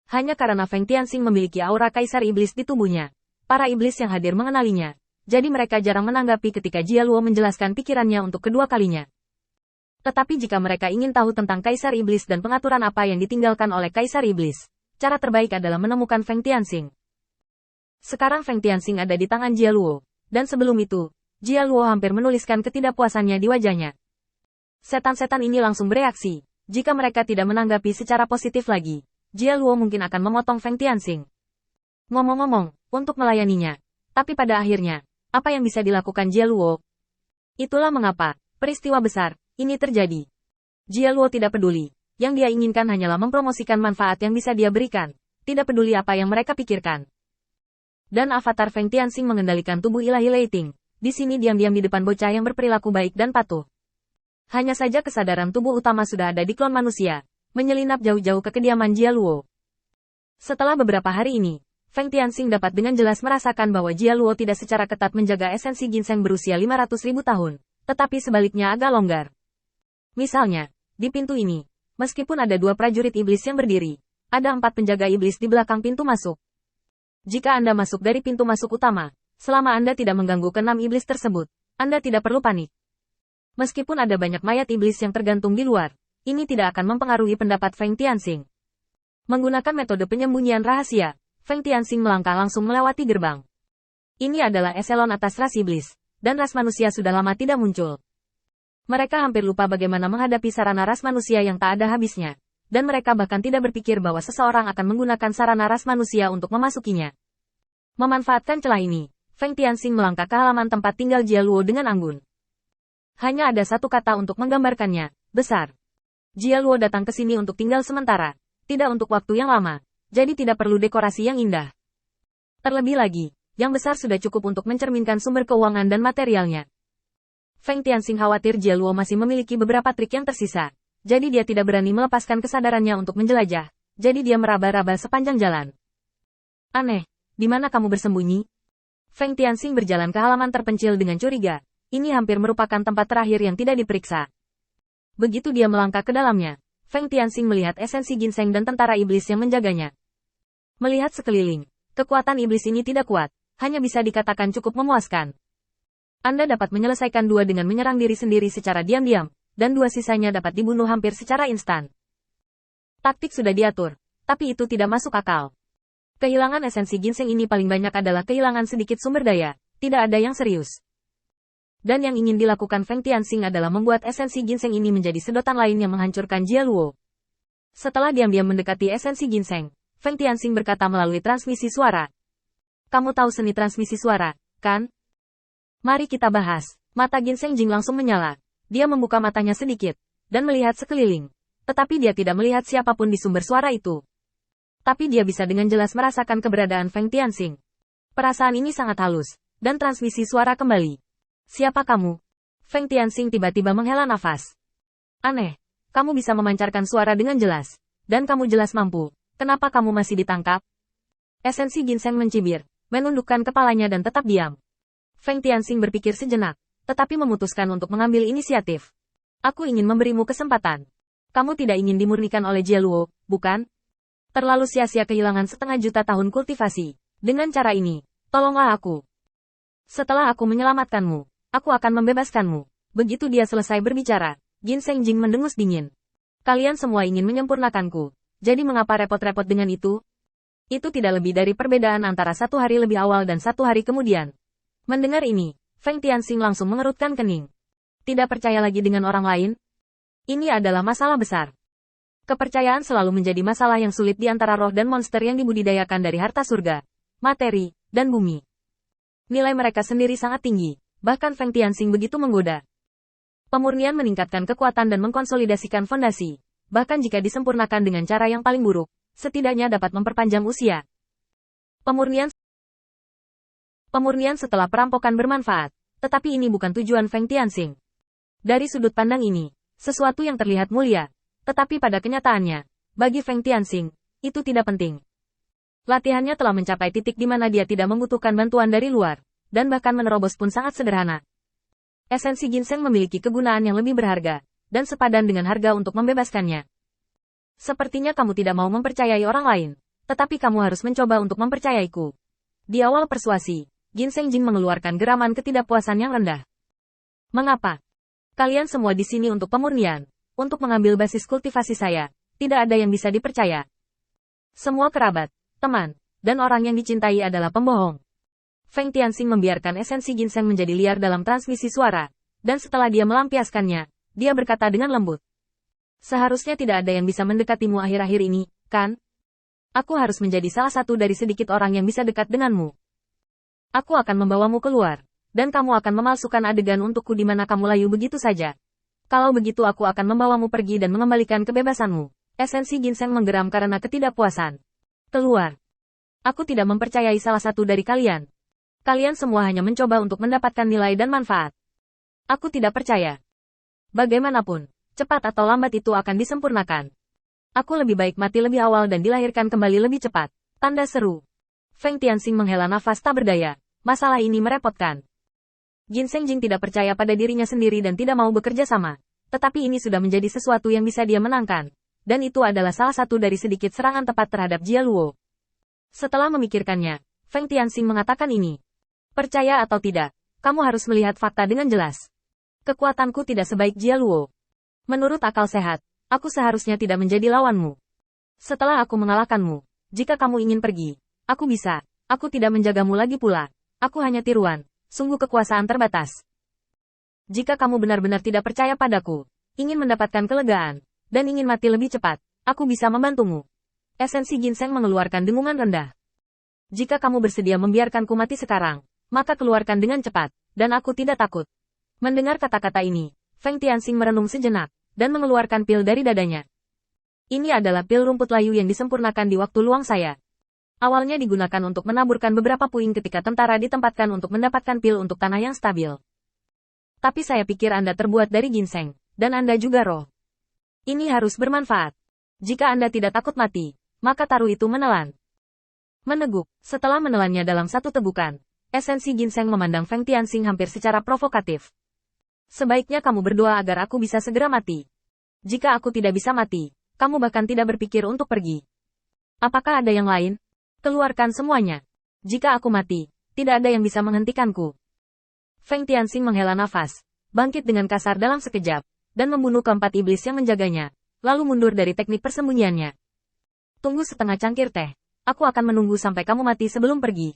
Hanya karena Feng Tianxing memiliki aura kaisar iblis di tubuhnya, para iblis yang hadir mengenalinya, jadi mereka jarang menanggapi ketika Jia Luo menjelaskan pikirannya untuk kedua kalinya. Tetapi jika mereka ingin tahu tentang kaisar iblis dan pengaturan apa yang ditinggalkan oleh kaisar iblis, cara terbaik adalah menemukan Feng Tianxing. Sekarang Feng Tianxing ada di tangan Jia Luo, dan sebelum itu, Jia Luo hampir menuliskan ketidakpuasannya di wajahnya. Setan-setan ini langsung bereaksi. Jika mereka tidak menanggapi secara positif lagi, Jia Luo mungkin akan memotong Feng Tianxing. Ngomong-ngomong, untuk melayaninya. Tapi pada akhirnya, apa yang bisa dilakukan Jia Luo? Itulah mengapa peristiwa besar ini terjadi. Jia Luo tidak peduli. Yang dia inginkan hanyalah mempromosikan manfaat yang bisa dia berikan. Tidak peduli apa yang mereka pikirkan. Dan avatar Feng Tianxing mengendalikan tubuh ilahi Leiting. Di sini diam-diam di depan bocah yang berperilaku baik dan patuh. Hanya saja kesadaran tubuh utama sudah ada di klon manusia, menyelinap jauh-jauh ke kediaman Jia Luo. Setelah beberapa hari ini, Feng Tianxing dapat dengan jelas merasakan bahwa Jia Luo tidak secara ketat menjaga esensi ginseng berusia 500.000 tahun, tetapi sebaliknya agak longgar. Misalnya, di pintu ini, meskipun ada 2 prajurit iblis yang berdiri, ada 4 penjaga iblis di belakang pintu masuk. Jika Anda masuk dari pintu masuk utama, selama Anda tidak mengganggu ke-6 iblis tersebut, Anda tidak perlu panik. Meskipun ada banyak mayat iblis yang tergantung di luar, ini tidak akan mempengaruhi pendapat Feng Tianxing. Menggunakan metode penyembunyian rahasia, Feng Tianxing melangkah langsung melewati gerbang. Ini adalah eselon atas ras iblis, dan ras manusia sudah lama tidak muncul. Mereka hampir lupa bagaimana menghadapi sarana ras manusia yang tak ada habisnya, dan mereka bahkan tidak berpikir bahwa seseorang akan menggunakan sarana ras manusia untuk memasukinya. Memanfaatkan celah ini, Feng Tianxing melangkah ke halaman tempat tinggal Jia Luo dengan anggun. Hanya ada satu kata untuk menggambarkannya, besar. Jia Luo datang ke sini untuk tinggal sementara, tidak untuk waktu yang lama, jadi tidak perlu dekorasi yang indah. Terlebih lagi, yang besar sudah cukup untuk mencerminkan sumber keuangan dan materialnya. Feng Tianxing khawatir Jia Luo masih memiliki beberapa trik yang tersisa, jadi dia tidak berani melepaskan kesadarannya untuk menjelajah, jadi dia meraba-raba sepanjang jalan. Aneh, di mana kamu bersembunyi? Feng Tianxing berjalan ke halaman terpencil dengan curiga. Ini hampir merupakan tempat terakhir yang tidak diperiksa. Begitu dia melangkah ke dalamnya, Feng Tianxing melihat esensi ginseng dan tentara iblis yang menjaganya. Melihat sekeliling, kekuatan iblis ini tidak kuat, hanya bisa dikatakan cukup memuaskan. Anda dapat menyelesaikan 2 dengan menyerang diri sendiri secara diam-diam, dan 2 sisanya dapat dibunuh hampir secara instan. Taktik sudah diatur, tapi itu tidak masuk akal. Kehilangan esensi ginseng ini paling banyak adalah kehilangan sedikit sumber daya, tidak ada yang serius. Dan yang ingin dilakukan Feng Tianxing adalah membuat esensi ginseng ini menjadi sedotan lain yang menghancurkan Jia Luo. Setelah diam-diam mendekati esensi ginseng, Feng Tianxing berkata melalui transmisi suara. Kamu tahu seni transmisi suara, kan? Mari kita bahas. Mata ginseng Jing langsung menyala. Dia membuka matanya sedikit, dan melihat sekeliling. Tetapi dia tidak melihat siapapun di sumber suara itu. Tapi dia bisa dengan jelas merasakan keberadaan Feng Tianxing. Perasaan ini sangat halus, dan transmisi suara kembali. Siapa kamu? Feng Tianxing tiba-tiba menghela nafas. Aneh, kamu bisa memancarkan suara dengan jelas, dan kamu jelas mampu. Kenapa kamu masih ditangkap? Esensi ginseng mencibir, menundukkan kepalanya dan tetap diam. Feng Tianxing berpikir sejenak, tetapi memutuskan untuk mengambil inisiatif. Aku ingin memberimu kesempatan. Kamu tidak ingin dimurnikan oleh Jia Luo, bukan? Terlalu sia-sia kehilangan 1/2 juta tahun kultivasi. Dengan cara ini, tolonglah aku. Setelah aku menyelamatkanmu, aku akan membebaskanmu. Begitu dia selesai berbicara, Ginseng Jing mendengus dingin. Kalian semua ingin menyempurnakanku. Jadi mengapa repot-repot dengan itu? Itu tidak lebih dari perbedaan antara 1 hari lebih awal dan 1 hari kemudian. Mendengar ini, Feng Tianxing langsung mengerutkan kening. Tidak percaya lagi dengan orang lain? Ini adalah masalah besar. Kepercayaan selalu menjadi masalah yang sulit di antara roh dan monster yang dibudidayakan dari harta surga, materi, dan bumi. Nilai mereka sendiri sangat tinggi, bahkan Feng Tianxing begitu menggoda. Pemurnian meningkatkan kekuatan dan mengkonsolidasikan fondasi, bahkan jika disempurnakan dengan cara yang paling buruk, setidaknya dapat memperpanjang usia. Pemurnian setelah perampokan bermanfaat, tetapi ini bukan tujuan Feng Tianxing. Dari sudut pandang ini, sesuatu yang terlihat mulia, tetapi pada kenyataannya, bagi Feng Tianxing, itu tidak penting. Latihannya telah mencapai titik di mana dia tidak membutuhkan bantuan dari luar, dan bahkan menerobos pun sangat sederhana. Esensi ginseng memiliki kegunaan yang lebih berharga, dan sepadan dengan harga untuk membebaskannya. Sepertinya kamu tidak mau mempercayai orang lain, Tetapi kamu harus mencoba untuk mempercayaiku. Di awal persuasi, Ginseng Jing mengeluarkan geraman ketidakpuasan yang rendah. Mengapa? Kalian semua di sini untuk pemurnian, untuk mengambil basis kultivasi saya, tidak ada yang bisa dipercaya. Semua kerabat, teman, dan orang yang dicintai adalah pembohong. Feng Tianxing membiarkan esensi ginseng menjadi liar dalam transmisi suara, dan setelah dia melampiaskannya, dia berkata dengan lembut. Seharusnya tidak ada yang bisa mendekatimu akhir-akhir ini, kan? Aku harus menjadi salah satu dari sedikit orang yang bisa dekat denganmu. Aku akan membawamu keluar, dan kamu akan memalsukan adegan untukku di mana kamu layu begitu saja. Kalau begitu aku akan membawamu pergi dan mengembalikan kebebasanmu. Esensi ginseng menggeram karena ketidakpuasan. Keluar. Aku tidak mempercayai salah satu dari kalian. Kalian semua hanya mencoba untuk mendapatkan nilai dan manfaat. Aku tidak percaya. Bagaimanapun, cepat atau lambat itu akan disempurnakan. Aku lebih baik mati lebih awal dan dilahirkan kembali lebih cepat. Tanda seru. Feng Tianxing menghela nafas tak berdaya. Masalah ini merepotkan. Ginseng Jing tidak percaya pada dirinya sendiri dan tidak mau bekerja sama. Tetapi ini sudah menjadi sesuatu yang bisa dia menangkan. Dan itu adalah salah satu dari sedikit serangan tepat terhadap Jia Luo. Setelah memikirkannya, Feng Tianxing mengatakan ini. Percaya atau tidak, kamu harus melihat fakta dengan jelas. Kekuatanku tidak sebaik Jia Luo. Menurut akal sehat, aku seharusnya tidak menjadi lawanmu. Setelah aku mengalahkanmu, jika kamu ingin pergi, aku bisa. Aku tidak menjagamu lagi pula. Aku hanya tiruan. Sungguh kekuasaan terbatas. Jika kamu benar-benar tidak percaya padaku, ingin mendapatkan kelegaan, dan ingin mati lebih cepat, aku bisa membantumu. Esensi ginseng mengeluarkan dengungan rendah. Jika kamu bersedia membiarkanku mati sekarang, maka keluarkan dengan cepat, dan aku tidak takut. Mendengar kata-kata ini, Feng Tianxing merenung sejenak, dan mengeluarkan pil dari dadanya. Ini adalah pil rumput layu yang disempurnakan di waktu luang saya. Awalnya digunakan untuk menaburkan beberapa puing ketika tentara ditempatkan untuk mendapatkan pil untuk tanah yang stabil. Tapi saya pikir Anda terbuat dari ginseng, dan Anda juga roh. Ini harus bermanfaat. Jika Anda tidak takut mati, maka taruh itu menelan. Meneguk, setelah menelannya dalam satu tegukan, esensi ginseng memandang Feng Tianxing hampir secara provokatif. Sebaiknya kamu berdoa agar aku bisa segera mati. Jika aku tidak bisa mati, kamu bahkan tidak berpikir untuk pergi. Apakah ada yang lain? Keluarkan semuanya. Jika aku mati, tidak ada yang bisa menghentikanku. Feng Tianxing menghela nafas, bangkit dengan kasar dalam sekejap, dan membunuh keempat iblis yang menjaganya, lalu mundur dari teknik persembunyiannya. Tunggu setengah cangkir teh. Aku akan menunggu sampai kamu mati sebelum pergi.